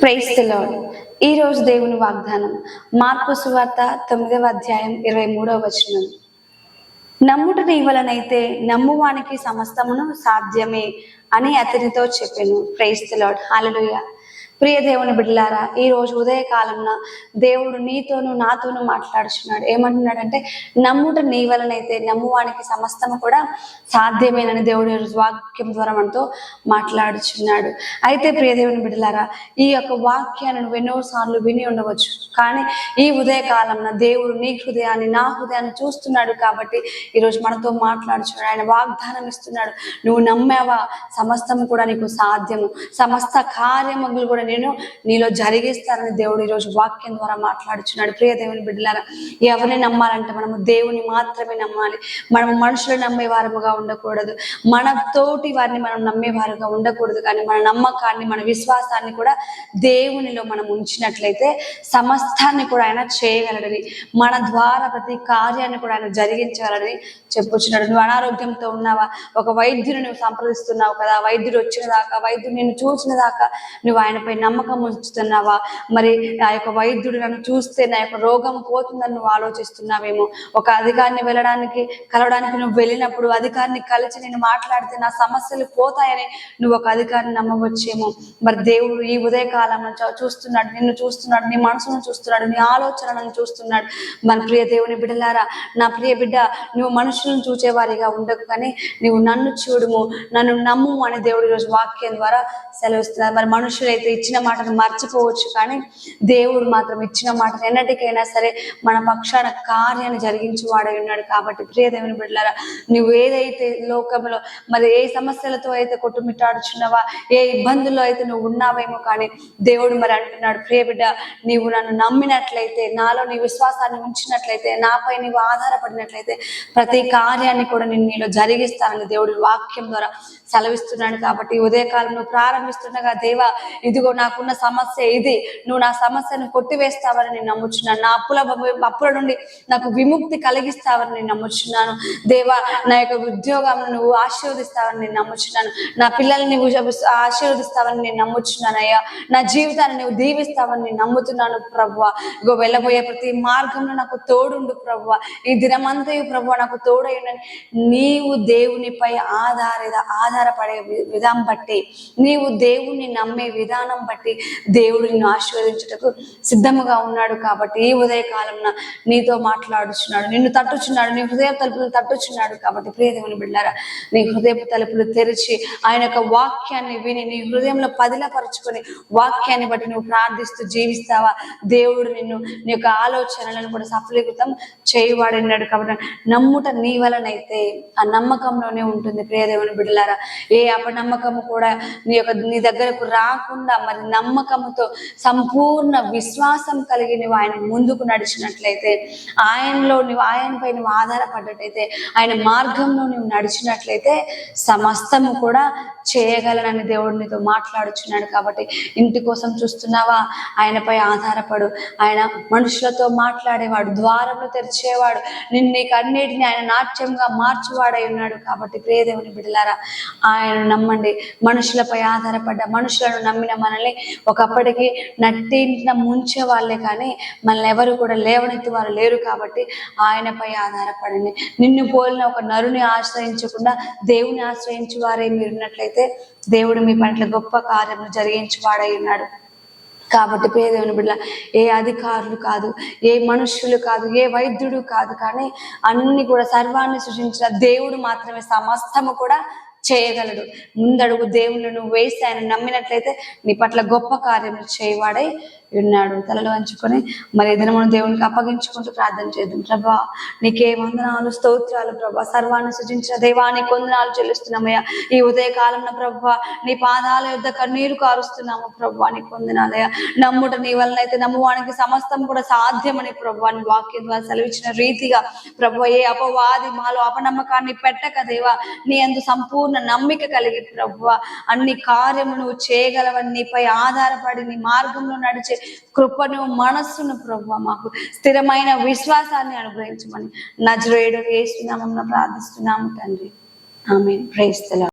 Praise the lord. ఈ రోజు దేవుని వాగ్దానం మార్కు సువార్త 9వ అధ్యాయం 23వ వచనం. నమ్ముట నీ వలనైతే నమ్మువానికి సమస్తమును సాధ్యమే అని అతనితో చెప్పాను. Praise the Lord. హల్లెలూయా. ప్రియ దేవుని బిడ్డలారా, ఈ రోజు ఉదయకాలంలో దేవుడు నీతోనూ నాతోనూ మాట్లాడుచున్నాడు. ఏమంటున్నాడంటే, నమ్ముట నీ వలనైతే నమ్మువానికి సమస్తము కూడా సాధ్యమేనని దేవుడు వాక్యం ద్వారా మనతో మాట్లాడుచున్నాడు. అయితే ప్రియ దేవుని బిడ్డలారా, ఈ యొక్క వాక్యాన్ని నువ్వు ఎన్నోసార్లు విని ఉండవచ్చు. కానీ ఈ ఉదయకాలంలో దేవుడు నీ హృదయాన్ని, నా హృదయాన్ని చూస్తున్నాడు. కాబట్టి ఈరోజు మనతో మాట్లాడుచున్నాడు. ఆయన వాగ్దానం ఇస్తున్నాడు. నువ్వు నమ్మావా, సమస్తము కూడా నీకు సాధ్యము, సమస్త కార్యములు కూడా నేను నీలో జరిగిస్తానని దేవుడు ఈరోజు వాక్యం ద్వారా మాట్లాడుచున్నాడు. ప్రియ దేవుని బిడ్డలారా, ఎవరిని నమ్మాలంటే మనము దేవుని మాత్రమే నమ్మాలి. మనము మనుషులు నమ్మే వారముగా ఉండకూడదు, మన తోటి వారిని మనం నమ్మేవారుగా ఉండకూడదు. కానీ మన నమ్మకాన్ని, మన విశ్వాసాన్ని కూడా దేవునిలో మనం ఉంచినట్లయితే సమస్తాన్ని కూడా ఆయన చేయగలడని, మన ద్వారా ప్రతి కార్యాన్ని కూడా ఆయన జరిగించగలడని చెప్పుచున్నాడు. నువ్వు అనారోగ్యంతో ఉన్నావా, ఒక వైద్యుని నువ్వు సంప్రదిస్తున్నావు కదా, వైద్యుడు వచ్చిన దాకా, వైద్యుడు నిన్ను చూసిన దాకా నువ్వు ఆయనపై నమ్మకం ఉంచుతున్నావా? మరి ఆ యొక్క వైద్యుడు నన్ను చూస్తే నా యొక్క రోగం పోతుందని నువ్వు ఆలోచిస్తున్నావేమో. ఒక అధికారిని కలవడానికి నువ్వు వెళ్ళినప్పుడు అధికారిని కలిసి నేను మాట్లాడితే నా సమస్యలు పోతాయని నువ్వు ఒక అధికారిని నమ్మవచ్చేమో. మరి దేవుడు ఈ ఉదయకాలంలో చూస్తున్నాడు, నిన్ను చూస్తున్నాడు, నీ మనసును చూస్తున్నాడు, నీ ఆలోచనలను చూస్తున్నాడు. మన ప్రియ దేవుని బిడ్డలారా, నా ప్రియ బిడ్డ, నువ్వు మనుషులను చూచేవారిగా ఉండకు, కానీ నువ్వు నన్ను చూడుము, నన్ను నమ్ము అని దేవుడు ఈరోజు వాక్యం ద్వారా సెలవిస్తున్నారు. మరి మనుషులైతే ఇచ్చిన మాటను మర్చిపోవచ్చు, కానీ దేవుడు మాత్రం ఇచ్చిన మాటను ఎన్నటికైనా సరే మన పక్షాన కార్యాన్ని జరిగించి వాడై ఉన్నాడు. కాబట్టి ప్రియ దేవుని బిడ్డలారా, నువ్వు ఏదైతే లోకంలో మరి ఏ సమస్యలతో అయితే కొట్టుమిట్టాడుచున్నావా, ఏ ఇబ్బందుల్లో అయితే నువ్వు ఉన్నావేమో, కానీ దేవుడు మరి అంటున్నాడు, ప్రియ బిడ్డ, నీవు నన్ను నమ్మినట్లయితే, నాలో నీ విశ్వాసాన్ని ఉంచినట్లయితే, నాపై నీవు ఆధారపడినట్లయితే ప్రతి కార్యాన్ని కూడా నేను నీలో జరిగిస్తానని దేవుడి వాక్యం ద్వారా సెలవిస్తున్నాడు. కాబట్టి ఉదయకాలం నువ్వు ప్రారంభిస్తుండగా, దేవా ఇదిగో నాకున్న సమస్య ఇది, నువ్వు నా సమస్యను కొట్టివేస్తావని నేను నమ్ముచున్నాను. నా అప్పుల నుండి నాకు విముక్తి కలిగిస్తావని నేను నమ్ముచున్నాను. దేవా, నా యొక్క ఉద్యోగాన్ని నువ్వు ఆశీర్వదిస్తావని నేను నమ్ముచున్నాను. నా పిల్లల్ని నువ్వు ఆశీర్వదిస్తావని నేను నమ్ముచున్నాను. అయ్యా, నా జీవితాన్ని నువ్వు దీవిస్తావని నేను నమ్ముతున్నాను. ప్రభువా, ఇగో వెళ్ళబోయే ప్రతి మార్గంలో నాకు తోడుండు ప్రభువా. ఈ దినమంతయు ప్రభువా నాకు తోడైనని నీవు దేవునిపై ఆధారపడే విధానం బట్టి, నీవు దేవుణ్ణి నమ్మే విధానం బట్టి దేవుడు నిన్ను ఆశీర్వదించుటకు సిద్ధముగా ఉన్నాడు. కాబట్టి ఈ ఉదయకాలంలో నీతో మాట్లాడుచున్నాడు, నిన్ను తట్టుచున్నాడు, నీ హృదయ తలుపులు తట్టుచున్నాడు. కాబట్టి ప్రియ దేవుని బిడ్డలారా, నీ హృదయపు తలుపులు తెరిచి ఆయన యొక్క వాక్యాన్ని విని నీ హృదయంలో పదిలపరుచుకొని వాక్యాన్ని బట్టి నువ్వు ప్రార్థిస్తూ జీవిస్తావా, దేవుడు నిన్ను నీ యొక్క ఆలోచనలను కూడా సఫలీకృతం చేయవాడినాడు. కాబట్టి నమ్ముట నీ వలనైతే ఆ నమ్మకంలోనే ఉంటుంది. ప్రియ దేవుని బిడ్డలారా, ఏ అపనమ్మకము కూడా నీ దగ్గరకు రాకుండా మరి నమ్మకముతో సంపూర్ణ విశ్వాసం కలిగి నువ్వు ఆయన ముందుకు నడిచినట్లయితే, ఆయనపై నువ్వు ఆధారపడ్డట్టయితే, ఆయన మార్గంలో నువ్వు నడిచినట్లయితే సమస్తము కూడా చేయగలనని దేవుడు నీతో మాట్లాడుచున్నాడు. కాబట్టి ఇంటి కోసం చూస్తున్నావా, ఆయనపై ఆధారపడు. ఆయన మనుషులతో మాట్లాడేవాడు, ద్వారంలో తెరిచేవాడు, నీకు అన్నిటిని ఆయన నాట్యంగా మార్చువాడై ఉన్నాడు. కాబట్టి ప్రియ దేవుని బిడ్డలారా, ఆయన నమ్మండి. మనుషులపై ఆధారపడ్డ, మనుషులను నమ్మిన మనల్ని ఒకప్పటికి నట్టింటిన ముంచే వాళ్ళే, కానీ మనల్ని ఎవరు కూడా లేవనెత్తి వారు లేరు. కాబట్టి ఆయనపై ఆధారపడండి. నిన్ను పోలిన ఒక నరుని ఆశ్రయించకుండా దేవుని ఆశ్రయించి వారే మీరున్నట్లయితే దేవుడు మీ పట్ల గొప్ప కార్యము జరిగించి వాడై ఉన్నాడు. కాబట్టి ప్రియ దేవుని బిడ్డ, ఏ అధికారులు కాదు, ఏ మనుష్యులు కాదు, ఏ వైద్యుడు కాదు, కానీ అన్ని కూడా సర్వాన్ని సృష్టించిన దేవుడు మాత్రమే సమస్తము కూడా చేయగలడు. ముందడుగు దేవుళ్ళు నువ్వు వేసి ఆయన నమ్మినట్లయితే నీ పట్ల గొప్ప కార్యములు చేయవాడై ఉన్నాడు. తలలో వంచుకొని మరి దినమును దేవునికి అప్పగించుకుంటూ ప్రార్థన చేద్దాం. ప్రభా, నీకే వందనాలు, స్తోత్రాలు ప్రభా. సర్వాన్ని సృజించిన దేవానికి వందనాలు చెల్లిస్తున్నామయ్యా. ఈ ఉదయకాలంలో ప్రభా నీ పాదాల యొద్ద కన్నీరు కారుస్తున్నాము ప్రభా, నీకు వందనాలయ్యా. నమ్ముట నీ వలనైతే నమ్మువానికి సమస్తం కూడా సాధ్యమని ప్రభా నీ వాక్యం ద్వారా సెలవిచ్చిన రీతిగా ప్రభా, ఏ అపవాది మాలో అపనమ్మకాన్ని పెట్టక దేవా, నీ యందు సంపూర్ణ నమ్మిక కలిగి ప్రభా అన్ని కార్యములు నువ్వు చేయగలవని, నీపై ఆధారపడి నీ మార్గంలో నడిచే కృపను, మనస్సును ప్రభువా మాకు స్థిరమైన విశ్వాసాన్ని అనుగ్రహించమని నజరేయుడు యేసు నామమున ప్రార్థిస్తున్నాము తండ్రి. ఆమేన్. Praise the lord.